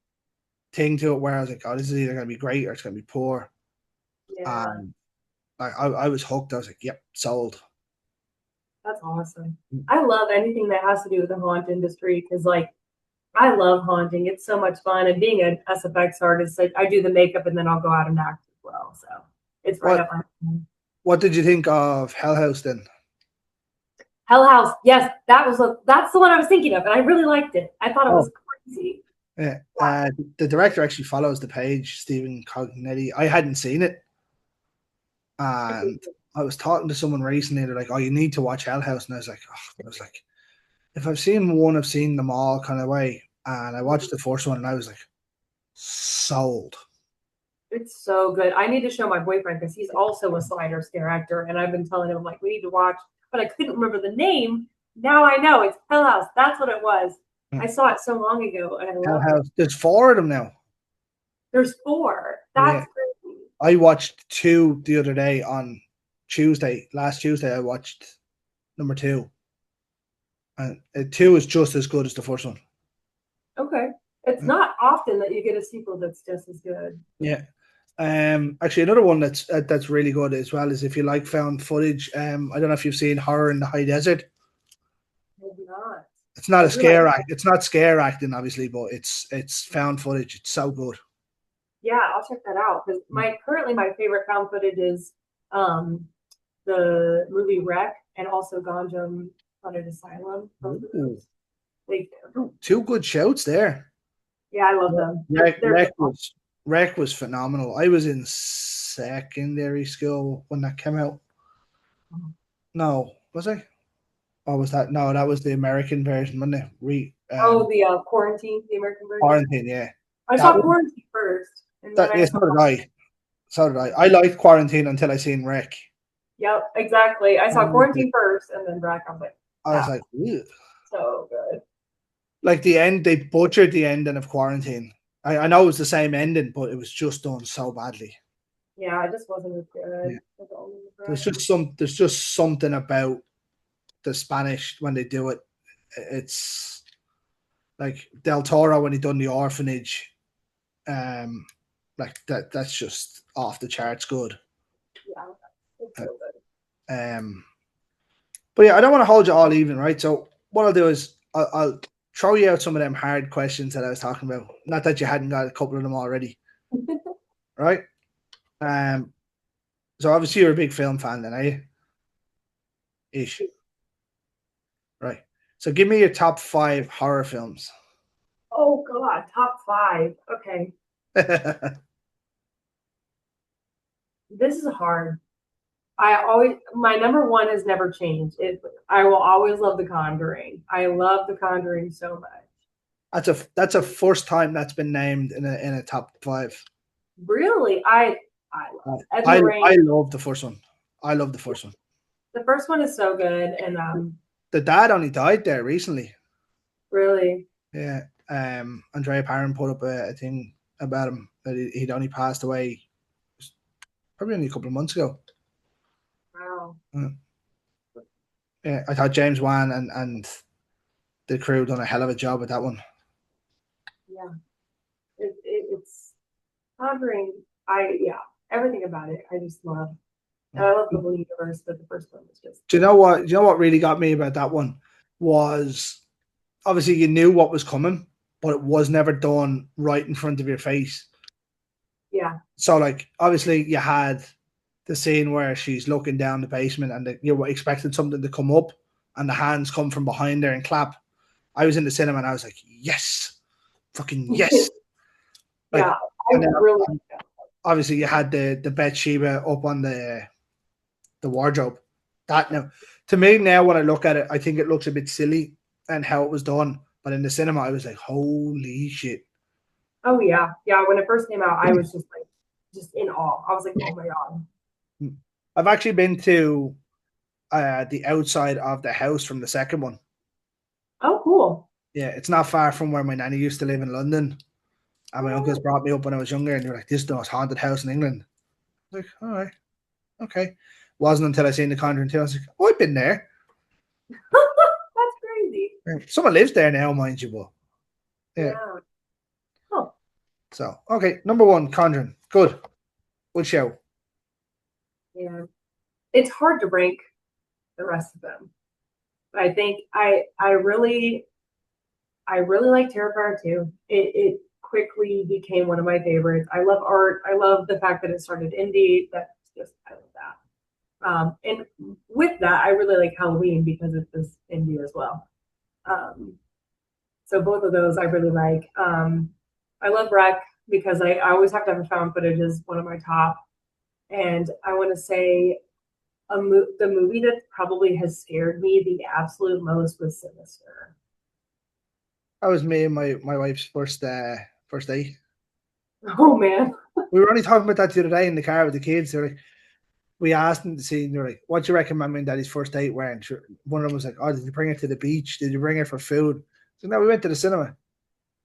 thing to it where I was like, "Oh, this is either gonna be great or it's gonna be poor." Yeah, And I was hooked. I was like, "Yep, sold." that's awesome. I love anything that has to do with the haunt industry because, like, I love haunting. It's so much fun. And being an SFX artist, like, I do the makeup and then I'll go out and act as well. So it's right What up my alley. What did you think of Hell House then? Hell House. Yes, that's the one I was thinking of, and I really liked it. I thought it Oh, was crazy. yeah. The director actually follows the page, Stephen Cognetti. I hadn't seen it, and I was talking to someone recently. They're like, "Oh, you need to watch Hell House," and I was like, if I've seen one, I've seen them all, kind of way. And I watched the first one, and I was like, sold. It's so good. I need to show my boyfriend because he's also a Slider scare actor, and I've been telling him I'm like, we need to watch, but I couldn't remember the name. Now I know it's Hell House. That's what it was. I saw it so long ago, and I Hell loved it. House. There's four of them now. There's four. Yeah, That's crazy. I watched two the other day on Tuesday. Last Tuesday, I watched number two, and two is just as good as the first one. Okay, it's not often that you get a sequel that's just as good. Yeah. Actually, another one that's really good as well is if you like found footage. I don't know if you've seen Horror in the High Desert. Maybe not. It's not I a do like scare that. act. It's not scare acting, obviously, but it's found footage. It's so good. Yeah, I'll check that out because my favorite found footage is um the movie Wreck and also Ganjam Haunted Asylum. Both of Ooh. those. Big fan. Two good shouts there. Yeah, I love them. Rec, They're Rec was Rec was phenomenal. I was in secondary school when that came out. No, was I? Or was that? No, that was the American version, wasn't it? the Quarantine, the American version. Quarantine, yeah. I That saw was Quarantine first, and then that. I Yeah, saw. so did I. So did I. I liked Quarantine until I seen Rec. Yep, exactly. I saw I Quarantine first, and then Wreck. I was like, was ah, like, "Ew." so good. Like the end, they butchered the ending of Quarantine. I know it was the same ending, but it was just done so badly. Yeah, it just wasn't as Yeah. good as the old There's Wreck. just there's just something about the Spanish when they do it. It's like Del Toro when he done the Orphanage. Um, like that's just off the charts good. Yeah, it's Uh, so good. Um, but yeah, I don't want to hold you all evening, right? So what I'll do is I'll throw you out some of them hard questions that I was talking about. Not that you hadn't got a couple of them already, right? Um, so obviously you're a big film fan, then, are you? Ish, right? So give me your top five horror films. Oh God, top five. Okay, this is hard. My number one has never changed. I will always love The Conjuring. I love The Conjuring so much. That's a first time that's been named in a top five. Really, I love it. Ed I Lorraine. I love the first one. I love the first one. The first one is so good, and The dad only died there recently. really, Yeah. Andrea Parent put up a thing about him that he'd only passed away probably only a couple of months ago. wow. Yeah, I thought James Wan and the crew done a hell of a job with that one. Yeah, it's Conjuring. Yeah, everything about it. I just love. And I love the whole universe, but the first one was just. Do you know what? Do you know what really got me about that one was obviously you knew what was coming, but it was never done right in front of your face. Yeah. So like obviously you had the scene where she's looking down the basement and you were expecting something to come up and the hands come from behind her and clap. I was in the cinema and I was like, yes, fucking yes. Yeah, Like, I and then really. obviously you had the Bathsheba up on the wardrobe. That now, to me now when I look at it, I think it looks a bit silly and how it was done. But in the cinema, I was like, holy shit. Oh yeah, yeah. When it first came out, I was just in awe. I was like, oh my god. I've actually been to the outside of the house from the second one. Oh, cool. Yeah, it's not far from where my nanny used to live in London. And my uncles brought me up when I was younger, and they were like, "This is the most haunted house in England." I was like, "All right, okay." Wasn't until I seen the Conjuring 2, I was like, "Oh, I've been there." That's crazy. Someone lives there now, mind you, but yeah. Yeah. Oh, So okay, number one, Conjuring, good show. yeah. It's hard to rank the rest of them. But I think I really like Terrifier too. It quickly became one of my favorites. I love art. I love the fact that it started indie. That's just I love that. And with that, I really like Halloween because it was indie as well. Um, so both of those I really like. I love Wreck because I always have to have found footage as one of my top. And I want to say the movie that probably has scared me the absolute most was Sinister. That was me and my wife's first date. Oh man. We were only talking about that the other day in the car with the kids. They're like, we asked them to see, and they're like, "What do you reckon Mommy and Daddy's first date went?" One of them was like, "Oh, did you bring her to the beach? Did you bring her for food?" So no, we went to the cinema.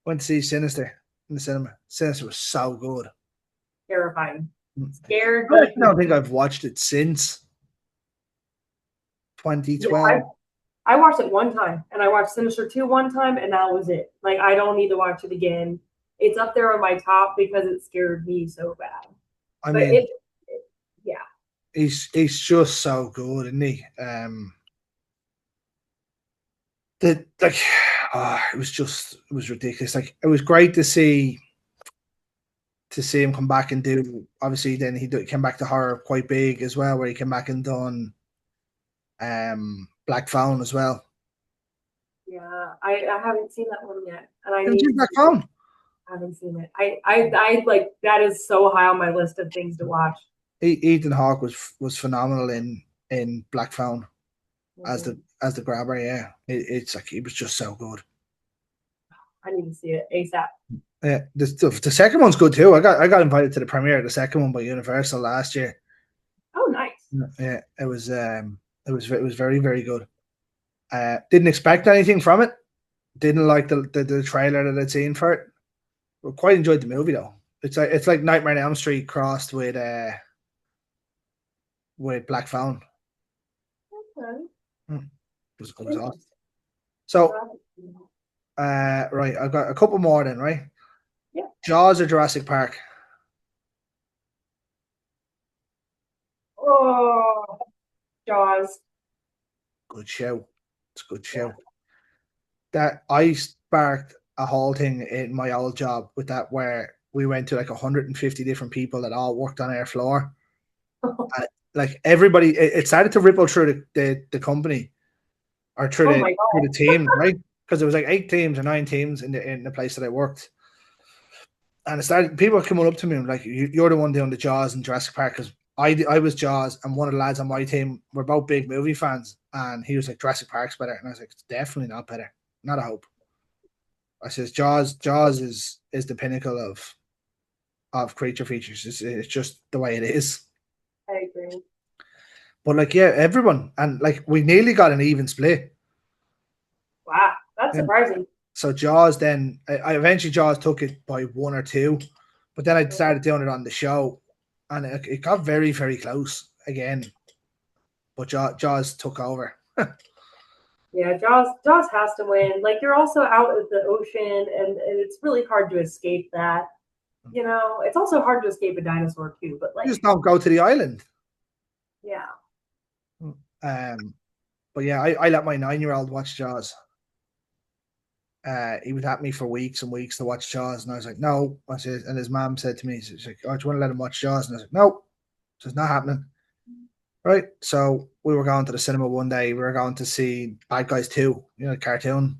Went to see Sinister in the cinema. Sinister was so good. Terrifying. I Scared me. don't think I've watched it since Yeah, 2012. I watched it one time, and I watched Sinister 2 one time, and that was it. Like, I don't need to watch it again. It's up there on my top because it scared me so bad. I But mean, yeah. he's just so good, isn't he? The like, it was ridiculous. Like, it was great to see him come back and do. Obviously, then he came back to horror quite big as well, where he came back and done Black Phone as well. Yeah, I haven't seen that one yet, and I Did need you to. Black Phone? I haven't seen it. I like that is so high on my list of things to watch. Ethan Hawke was phenomenal in Black Phone as Mhm. the grabber. Yeah, it's like he was just so good. I need to see it ASAP. Yeah, the second one's good too. I got invited to the premiere of the second one by Universal last year. Oh, nice. Yeah, it was very very good. Didn't expect anything from it. Didn't like the trailer that I'd seen for it. But quite enjoyed the movie though. It's like Nightmare on Elm Street crossed with Black Phone. Okay. It was awesome. So right, I've got a couple more then, right? Yeah. Jaws or Jurassic Park? Oh, Jaws. Good show. It's a good Yeah. show. That I sparked a whole thing in my old job with that where we went to like 150 different people that all worked on our floor. Like everybody, it started to ripple through the company or through Oh my the god. team, right? Because there was like 8 teams or 9 teams in the place that I worked. And it started, people were coming up to me and like, "You're the one doing the Jaws and Jurassic Park," because I was Jaws, and one of the lads on my team were both big movie fans, and he was like, "Jurassic Park's better," and I was like, "It's definitely not better, not a hope." I says, "Jaws is the pinnacle of creature features. It's just the way it is." I agree. But like, yeah, everyone, and like, we nearly got an even split. Wow, that's Yeah. surprising. So Jaws, then I eventually Jaws took it by 1 or 2, but then I started doing it on the show, and it got very very close again. But Jaws took over. Yeah, Jaws has to win. Like you're also out at the ocean, and it's really hard to escape that. You know, it's also hard to escape a dinosaur too. But You like, just don't go to the island. yeah. But yeah, I let my 9-year-old watch Jaws. He would have me for weeks and weeks to watch Jaws, and I was like, "No." I said, and his mom said to me, "She's like, oh, do you want to let him watch Jaws?" And I was like, "No, it's not happening." Right. So we were going to the cinema one day. We were going to see Bad Guys 2, the cartoon.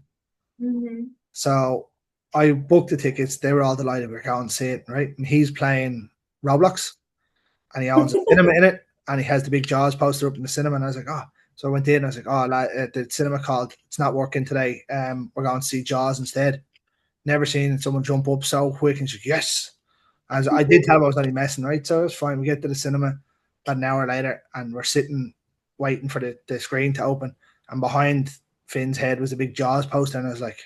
Mm-hmm. So I booked the tickets. They were all delighted we were going to see it, right? And he's playing Roblox, and he owns a cinema in it, and he has the big Jaws poster up in the cinema. And I was like, "Oh." So I went in, and I was like, "Oh, the cinema called. It's not working today. We're going to see Jaws instead." Never seen someone jump up so quick, and she's like, "Yes." As I did tell him I was only messing, right? So it's fine. We get to the cinema about an hour later, and we're sitting waiting for the screen to open. And behind Finn's head was a big Jaws poster, and I was like,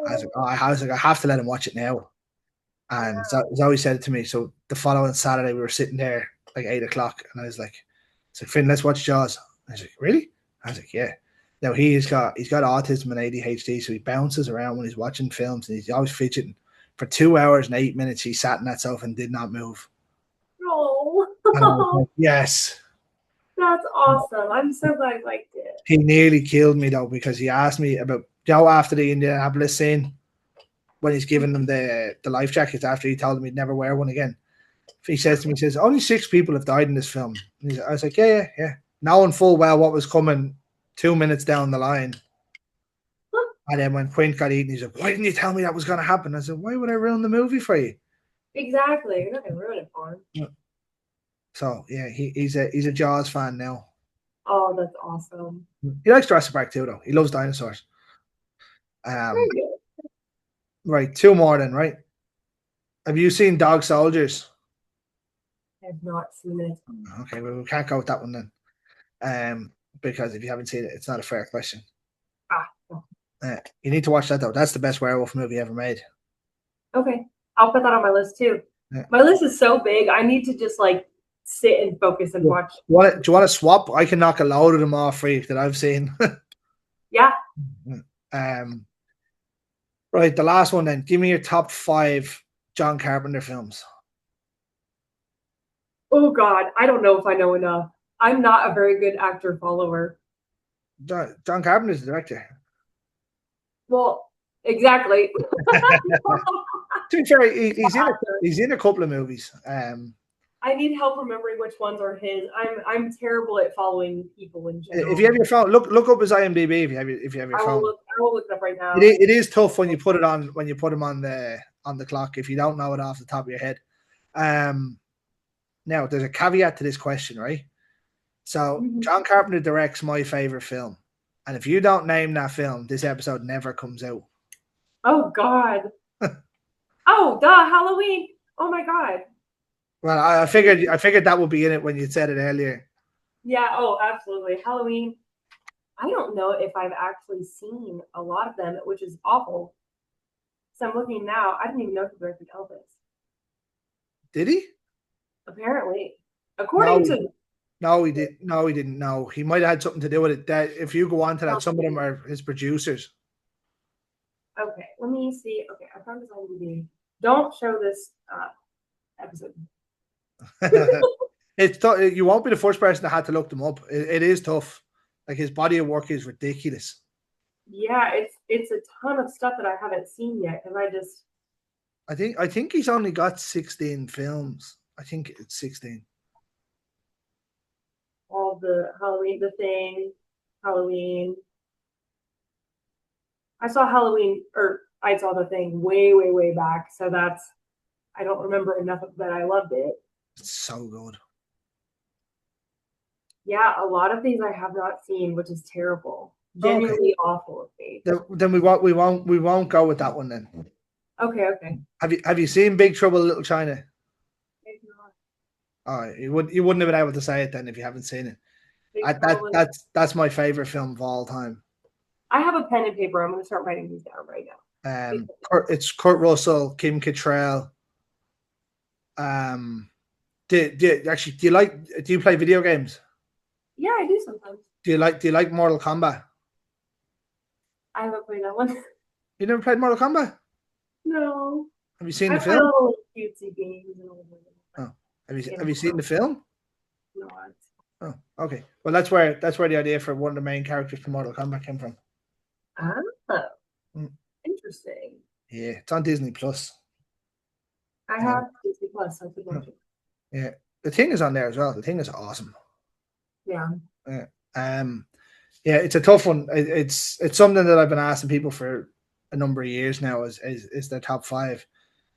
I have to let him watch it now. And Zoe said it to me. So the following Saturday, we were sitting there like 8 o'clock, and I was like, "Finn, let's watch Jaws." I was like, "Really?" I was like, "Yeah." Now he's got autism and ADHD, so he bounces around when he's watching films, and he's always fidgeting. For 2 hours and 8 minutes, he sat in that sofa and did not move. And I was Oh, like, "Yes." that's awesome. I'm so glad you liked it. He nearly killed me though, because he asked me about after the Indianapolis scene when he's giving them the life jackets after he told him he'd never wear one again. he says to me, he says, only 6 people have died in this film. I was like, yeah. Knowing full well what was coming 2 minutes down the line. And then when Quint got eaten, he's like, why didn't you tell me that was going to happen? I said, why would I ruin the movie for you? Exactly. You're not going to ruin it for him. Yeah. So, yeah, he's a Jaws fan now. Oh, that's awesome. He likes Jurassic Park too, though. He loves dinosaurs. Very good. Right, 2 more then, right? Have you seen Dog Soldiers? I have not seen it. Okay, well, we can't go with that one then. Because if you haven't seen it, it's not a fair question. You need to watch that, though. That's the best werewolf movie ever made. Okay. I'll put that on my list, too. Yeah. My list is so big, I need to just, like, sit and focus and watch. Do you want to swap? I can knock a load of them off for you that I've seen. Yeah. Right, the last one then. Give me your top 5 John Carpenter films. Oh, God. I don't know if I know enough. I'm not a very good actor follower. John Carpenter's the director. Well, exactly. To be fair, he's in a couple of movies. I need help remembering which ones are his. I'm terrible at following people in general. If you have your phone, look up his IMDb. If you have your phone, I will look it up right now. It is tough when you put it on him on the clock if you don't know it off the top of your head. Now there's a caveat to this question, right? So John Carpenter directs my favorite film, and if you don't name that film, this episode never comes out. Oh God! Oh, duh! Halloween! Oh my God! Well, I figured that would be in it when you said it earlier. Yeah. Oh, absolutely. Halloween. I don't know if I've actually seen a lot of them, which is awful. So I'm looking now. I didn't even know he directed Elvis. Did he? Apparently, according to. No, he did. No, he didn't. No, he might have had something to do with it. That if you go on to that, some of them are his producers. Okay, let me see. Okay, I found his IMDb. Don't show this episode. It's you won't be the first person that had to look them up. It is tough. Like his body of work is ridiculous. Yeah, it's a ton of stuff that I haven't seen yet because I think he's only got 16 films. I think it's 16. All the Halloween, The Thing, Halloween. I saw Halloween, or I saw The Thing way back. So I don't remember enough of that. I loved it. It's so good. Yeah, a lot of these I have not seen, which is terrible. Genuinely awful of me. Then we won't go with that one then. Okay. Have you seen Big Trouble in Little China? Oh, you wouldn't have been able to say it then if you haven't seen it. That's my favorite film of all time. I have a pen and paper. I'm going to start writing these down right now. It's Kurt Russell, Kim Cattrall. Do you play video games? Yeah, I do sometimes. Do you like Mortal Kombat? I haven't played that one. You never played Mortal Kombat? No. Have you seen the film? All cutesy games and all that. Oh, have you seen the film? No. Oh, okay. Well, that's where the idea for one of the main characters from Mortal Kombat came from. Interesting. Yeah, it's on Disney Plus. I have Disney Plus, so I could watch it. Yeah, The Thing is on there as well. The Thing is awesome. Yeah. Yeah, it's a tough one. It's something that I've been asking people for a number of years now. Is their top 5?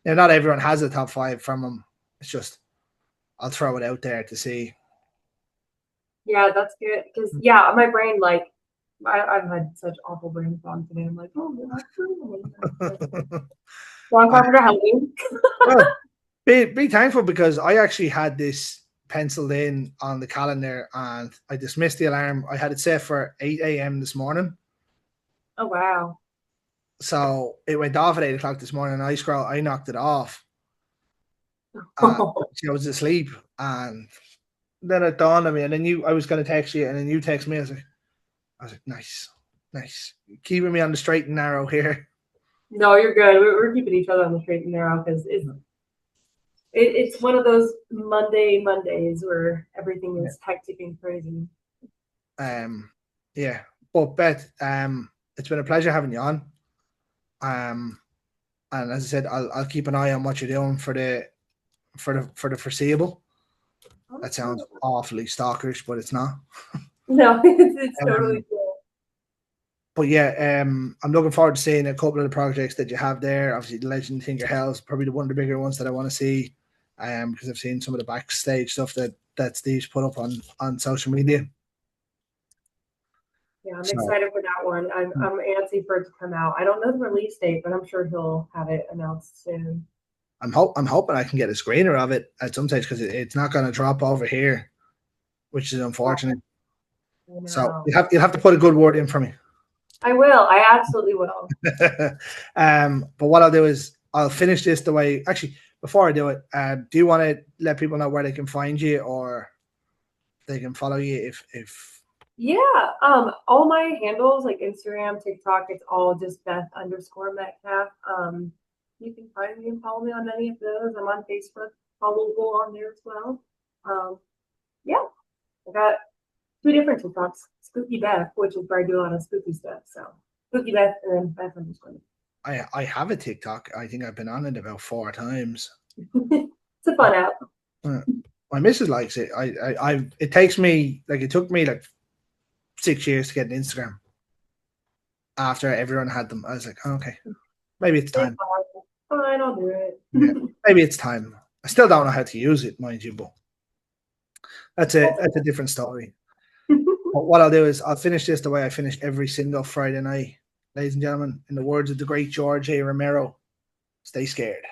Now, not everyone has a top 5 from them. It's just I'll throw it out there to see. Yeah, that's good because my brain I've had such awful brain fog today. I'm like, oh, that's true. John Carpenter Halloween. Well, be thankful because I actually had this penciled in on the calendar and I dismissed the alarm. I had it set for 8 a.m. this morning. Oh wow! So it went off at 8 o'clock this morning. And I knocked it off. I was asleep, and then it dawned on me. And then I was going to text you, and then you text me. I was like, nice, keeping me on the straight and narrow here. No, you're good. We're keeping each other on the straight and narrow because it's one of those Mondays where everything is hectic and crazy. Yeah. But Beth, it's been a pleasure having you on. And as I said, I'll keep an eye on what you're doing for the for the foreseeable. Oh, That sounds awfully stalkerish, but it's not. no, it's totally Um, cool. but yeah, I'm looking forward to seeing a couple of the projects that you have there. Obviously, the Legend of Tinker Hell is probably one of the bigger ones that I want to see, because I've seen some of the backstage stuff that Steve's put up on social media. Yeah, I'm So excited for that one. I'm antsy for it to come out. I don't know the release date, but I'm sure he'll have it announced soon. I'm hoping I can get a screener of it at some stage, because it's not going to drop over here, which is unfortunate. I So know. you'll have to put a good word in for me. I will. I absolutely will. But what I'll do is I'll finish this the way. Actually, before I do it, do you want to let people know where they can find you, or they can follow you if Yeah. All my handles like Instagram, TikTok, it's all just Beth_Metcalf. You can find me and follow me on any of those. I'm on Facebook, followable on there as well. Yeah, I got 2 different TikToks. Spooky Beth, which is where I do a lot of spooky stuff. So Spooky Beth and then Beth_. I have a TikTok. I think I've been on it about 4 times. It's a fun app. My missus likes it. It takes me it took me like 6 years to get an Instagram. After everyone had them, I was like, oh, okay, maybe it's time. Fine, I'll do it. Yeah, maybe it's time. I still don't know how to use it, mind you, but that's a different story. But what I'll do is I'll finish this the way I finish every single Friday night. Ladies and gentlemen, in the words of the great George A. Romero, stay scared.